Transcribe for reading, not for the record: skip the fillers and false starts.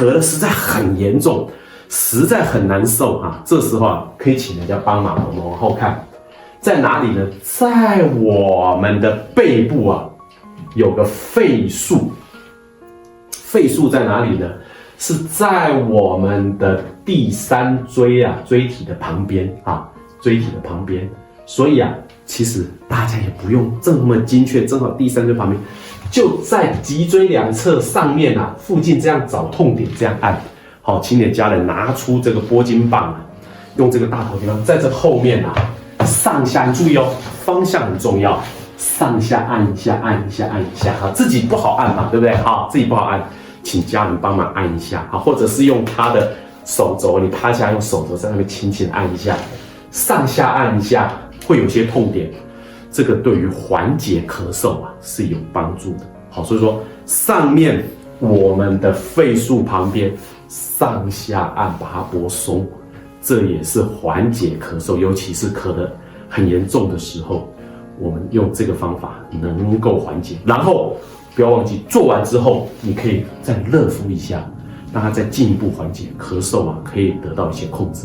咳的实在很严重，实在很难受啊，这时候啊，可以请人家帮忙。我们往后看，在哪里呢？在我们的背部啊，有个肺束。肺束在哪里呢？是在我们的第三椎啊，椎体的旁边啊，椎体的旁边。所以啊，其实大家也不用这么精确，正好第三椎旁边，就在脊椎两侧上面啊，附近这样找痛点，这样按。好，请你的家人拿出这个拨筋棒啊，用这个大头地方，在这后面啊，上下，你注意哦，方向很重要，上下按一下，按一下，按一下，哈，自己不好按嘛，对不对？好，自己不好按，请家人帮忙按一下，好，或者是用他的手肘，你趴下用手肘在那边轻轻按一下，上下按一下，会有些痛点，这个对于缓解咳嗽啊是有帮助的。好，所以说上面我们的肺束旁边上下按，把它拨松，这也是缓解咳嗽，尤其是咳得很严重的时候，我们用这个方法能够缓解。然后不要忘记，做完之后你可以再热敷一下，让它再进一步缓解咳嗽啊，可以得到一些控制。